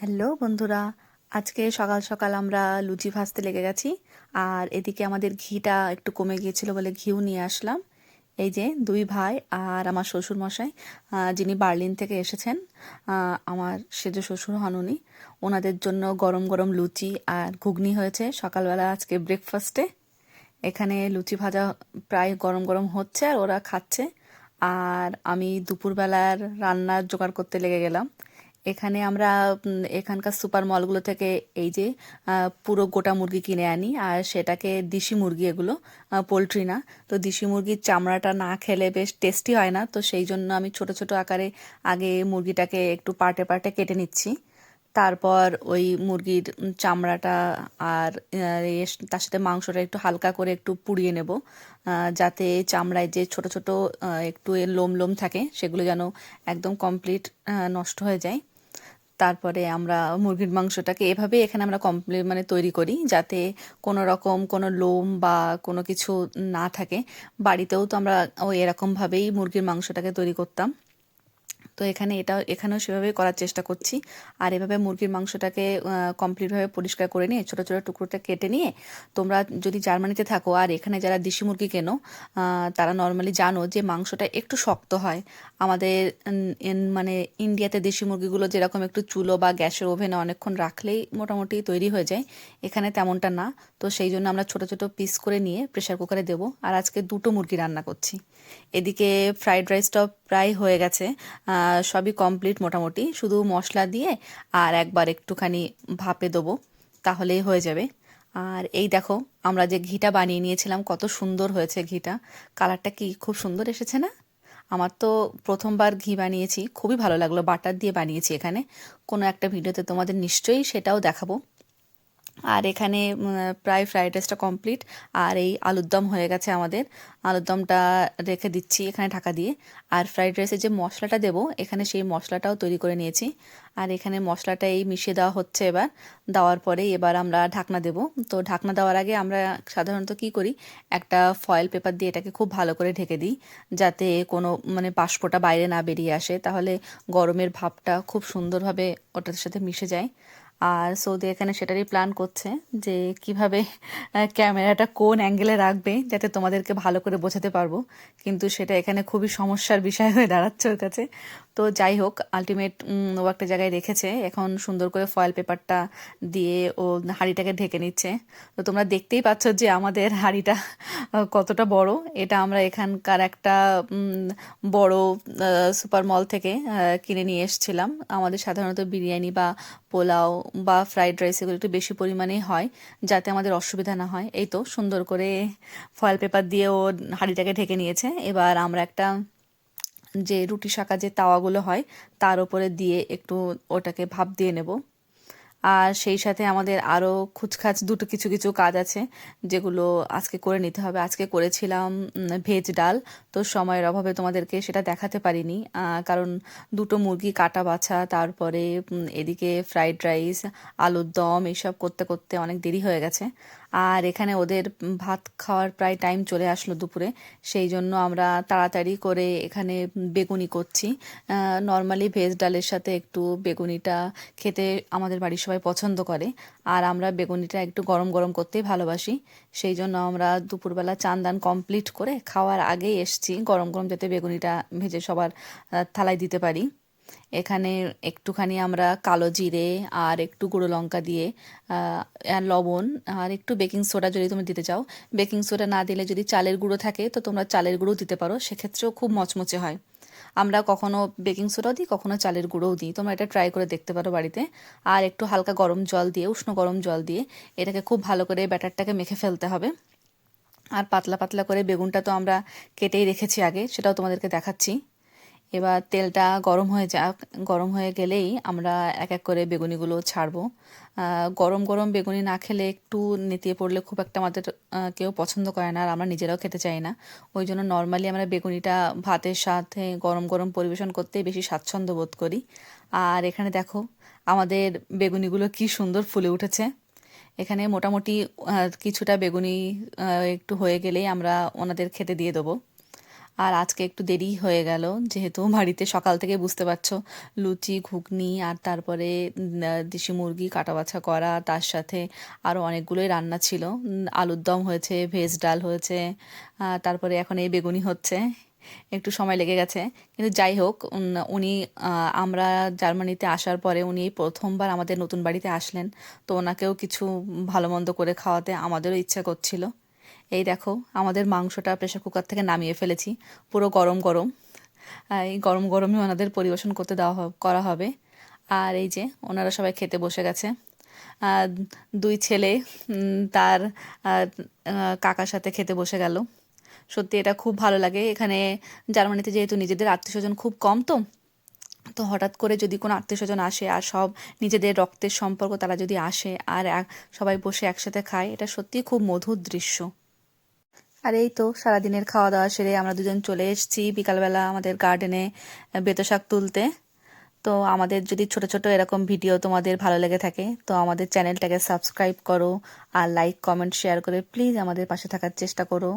Hello বন্ধুরা, আজকে সকাল সকাল আমরা লুচি ভাজতে লেগে গেছি। আর এদিকে আমাদের ঘিটা একটু কমে গিয়েছিল বলে ঘিও নিয়ে আসলাম। এই যে দুই ভাই আর আমার শ্বশুর মশাই, যিনি বার্লিন থেকে এসেছেন। আমার সেজ শ্বশুর হন উনি। ওনাদের জন্য গরম গরম লুচি আর ঘুগনি হয়েছে সকালবেলা আজকে ব্রেকফাস্টে। এখানে লুচি ভাজা প্রায় গরম গরম হচ্ছে আর ওরা খাচ্ছে। আর আমি দুপুরবেলার রান্নার জোগাড় করতে লেগে গেলাম। এখানে আমরা এখানকার সুপার মলগুলো থেকে এই যে পুরো গোটা মুরগি কিনে আনি, আর সেটাকে দেশি মুরগি, এগুলো পোলট্রি না। তো দেশি মুরগির চামড়াটা না খেলে বেশ টেস্টি হয় না, তো সেই জন্য আমি ছোট ছোট আকারে আগে মুরগিটাকে একটু পার্টে পার্টে কেটে নিচ্ছি। তারপর ওই মুরগির চামড়াটা আর তার সাথে মাংসটা একটু হালকা করে একটু পুড়িয়ে নেব, যাতে চামড়ায় যে ছোট ছোট একটু লোম লোম থাকে সেগুলো যেন একদম কমপ্লিট নষ্ট হয়ে যায়। তারপরে আমরা মুরগির মাংসটাকে এভাবে এখানে আমরা কমপ্লিট মানে তৈরি করি, যাতে কোনো রকম কোনো লোম বা কোনো কিছু না থাকে। বাড়িতেও তো আমরা ওই এরকমভাবেই মুরগির মাংসটাকে তৈরি করতাম। তো এখানেও সেভাবেই করার চেষ্টা করছি। আর এভাবে মুরগির মাংসটাকে কমপ্লিটভাবে পরিষ্কার করে নিয়ে ছোটো ছোটো টুকরোটা কেটে নিয়ে, তোমরা যদি জার্মানিতে থাকো আর এখানে যারা দেশি মুরগি কেনো, তারা নর্মালি জানো যে মাংসটা একটু শক্ত হয়। আমাদের মানে ইন্ডিয়াতে দেশি মুরগিগুলো যেরকম একটু চুলো বা গ্যাসের ওভেনে অনেকক্ষণ রাখলেই মোটামুটি তৈরি হয়ে যায়, এখানে তেমনটা না। তো সেই জন্য আমরা ছোটো ছোটো পিস করে নিয়ে প্রেশার কুকারে দেবো। আর আজকে দুটো মুরগি রান্না করছি। এদিকে ফ্রাইড রাইসটাও প্রায় হয়ে গেছে, সবই কমপ্লিট মোটামুটি, শুধু মশলা দিয়ে আর একবার একটুখানি ভাপে দেবো, তাহলেই হয়ে যাবে। আর এই দেখো, আমরা যে ঘিটা বানিয়ে নিয়েছিলাম কত সুন্দর হয়েছে ঘিটা। কালারটা কি খুব সুন্দর এসেছে না? আমার তো প্রথমবার ঘি বানিয়েছি, খুবই ভালো লাগলো। বাটার দিয়ে বানিয়েছি এখানে। কোনো একটা ভিডিওতে তোমাদের নিশ্চয়ই সেটাও দেখাবো। আর এখানে প্রায় ফ্রাইড রাইসটা কমপ্লিট। আর এই আলুর দম হয়ে গেছে আমাদের। আলুর দমটা রেখে দিচ্ছি এখানে ঢাকা দিয়ে। আর ফ্রাইড রাইসে যে মশলাটা দেবো, এখানে সেই মশলাটাও তৈরি করে নিয়েছি। আর এখানে মশলাটা এই মিশিয়ে দেওয়া হচ্ছে এবার। দেওয়ার পরে এবার আমরা ঢাকনা দেবো। তো ঢাকনা দেওয়ার আগে আমরা সাধারণত কি করি, একটা ফয়েল পেপার দিয়ে এটাকে খুব ভালো করে ঢেকে দিই, যাতে কোনো মানে বাষ্পটা বাইরে না বেরিয়ে আসে, তাহলে গরমের ভাপটা খুব সুন্দরভাবে ওটার সাথে মিশে যায়। আর সৌদি এখানে সেটারই প্ল্যান করছে যে কিভাবে ক্যামেরাটা কোন অ্যাঙ্গেলে রাখবে যাতে তোমাদেরকে ভালো করে বোঝাতে পারবো, কিন্তু সেটা এখানে খুবই সমস্যার বিষয় হয়ে দাঁড়াচ্ছে ওর কাছে। তো যাই হোক, আলটিমেট ও একটা জায়গায় রেখেছে, এখন সুন্দর করে ফয়েল পেপারটা দিয়ে ও হাঁড়িটাকে ঢেকে নিচ্ছে। তো তোমরা দেখতেই পাচ্ছ যে আমাদের হাঁড়িটা কতটা বড়। এটা আমরা এখানকার একটা বড় সুপার মল থেকে কিনে নিয়ে এসেছিলাম। আমাদের সাধারণত বিরিয়ানি বা পোলাও বা ফ্রাইড রাইস এগুলো একটু বেশি পরিমাণেই হয়, যাতে আমাদের অসুবিধা না হয়। এই তো সুন্দর করে ফয়েল পেপার দিয়ে ও হাঁড়িটাকে ঢেকে নিয়েছে। এবার আমরা একটা যে রুটি শাকা যে তাওয়াগুলো হয়, তার উপরে দিয়ে একটু ওটাকে ভাপ দিয়ে নেব। আর সেই সাথে আমাদের আরও খুচখাচ দুটো কিছু কিছু কাজ আছে, যেগুলো আজকে করে নিতে হবে। আজকে করেছিলাম ভেজ ডাল। তো সময়ের অভাবে তোমাদেরকে সেটা দেখাতে পারিনি, কারণ দুটো মুরগি কাটা বাছা, তারপরে এদিকে ফ্রাইড রাইস, আলুর দম এইসব করতে করতে অনেক দেরি হয়ে গেছে। আর এখানে ওদের ভাত খাওয়ার প্রায় টাইম চলে আসলো দুপুরে। সেই জন্য আমরা তাড়াতাড়ি করে এখানে বেগুনি করছি। নর্মালি ভেজ ডালের সাথে একটু বেগুনিটা খেতে আমাদের বাড়ির সবাই পছন্দ করে। আর আমরা বেগুনিটা একটু গরম গরম করতেই ভালোবাসি। সেই জন্য আমরা দুপুরবেলা চান দান কমপ্লিট করে খাওয়ার আগেই এসছি, গরম গরম যাতে বেগুনিটা ভেজে সবার থালায় দিতে পারি। এখানে একটুখানি আমরা কালো জিরে আর একটু গুঁড়ো লঙ্কা দিয়ে আর লবণ আর একটু বেকিং সোডা যদি তুমি দিতে চাও, বেকিং সোডা না দিলে যদি চালের গুঁড়ো থাকে তো তোমরা চালের গুঁড়ো দিতে পারো, সেক্ষেত্রেও খুব মচমচে হয়। আমরা কখনো বেকিং সোডাও দিই, কখনো চালের গুঁড়োও দিই, তোমরা এটা ট্রাই করে দেখতে পারো বাড়িতে। আর একটু হালকা গরম জল দিয়ে, উষ্ণ গরম জল দিয়ে এটাকে খুব ভালো করে ব্যাটারটাকে মেখে ফেলতে হবে। আর পাতলা পাতলা করে বেগুনটা তো আমরা কেটেই রেখেছি আগে, সেটাও তোমাদেরকে দেখাচ্ছি। এবার তেলটা গরম হয়ে যাক, গরম হয়ে গেলেই আমরা এক এক করে বেগুনিগুলো ছাড়বো। গরম গরম বেগুনি না খেলে একটু নেতিয়ে পড়লে খুব একটা আমাদের কেউ পছন্দ করে না, আর আমরা নিজেরাও খেতে চাই না। ওই জন্য নর্মালি আমরা বেগুনিটা ভাতের সাথে গরম গরম পরিবেশন করতেই বেশি স্বাচ্ছন্দ্য বোধ করি। আর এখানে দেখো আমাদের বেগুনিগুলো কি সুন্দর ফুলে উঠেছে। এখানে মোটামুটি কিছুটা বেগুনি একটু হয়ে গেলেই আমরা ওনাদের খেতে দিয়ে দেবো। আর আজকে একটু দেরি হয়ে গেল, যেহেতু বাড়িতে সকাল থেকে বুঝতে পারছো লুচি ঘুগনি আর তারপরে দেশি মুরগি কাটা বাছা করা, তার সাথে আরও অনেকগুলোই রান্না ছিল। আলুর দম হয়েছে, ভেজ ডাল হয়েছে, তারপরে এখন এই বেগুনি হচ্ছে। একটু সময় লেগে গেছে, কিন্তু যাই হোক উনি আমরা জার্মানিতে আসার পরে উনি এই প্রথমবার আমাদের নতুন বাড়িতে আসলেন, তো ওনাকেও কিছু ভালো মন্দ করে খাওয়াতে আমাদেরও ইচ্ছা করছিল। এই দেখো আমাদের মাংসটা প্রেসার কুকার থেকে নামিয়ে ফেলেছি, পুরো গরম গরম। এই গরম গরমই ওনাদের পরিবেশন করতে করা হবে। আর এই যে ওনারা সবাই খেতে বসে গেছে। আর দুই ছেলে তার কাকার সাথে খেতে বসে গেল। সত্যি এটা খুব ভালো লাগে। এখানে জার্মানিতে যেহেতু নিজেদের আত্মীয়স্বজন খুব কম, তো তো হঠাৎ করে যদি কোনো আত্মীয়স্বজন আসে আর সব নিজেদের রক্তের সম্পর্ক তারা যদি আসে আর সবাই বসে একসাথে খায়, এটা সত্যিই খুব মধুর দৃশ্য। আর এই তো সারাদিনের খাওয়া দাওয়া সেরে আমরা দুজন চলে এসেছি বিকালবেলা আমাদের গার্ডেনে বেতো শাক তুলতে। তো আমাদের যদি ছোট ছোট এরকম ভিডিও তোমাদের ভালো লেগে থাকে, তো আমাদের চ্যানেলটাকে সাবস্ক্রাইব করো আর লাইক কমেন্ট শেয়ার করে প্লিজ আমাদের পাশে থাকার চেষ্টা করো।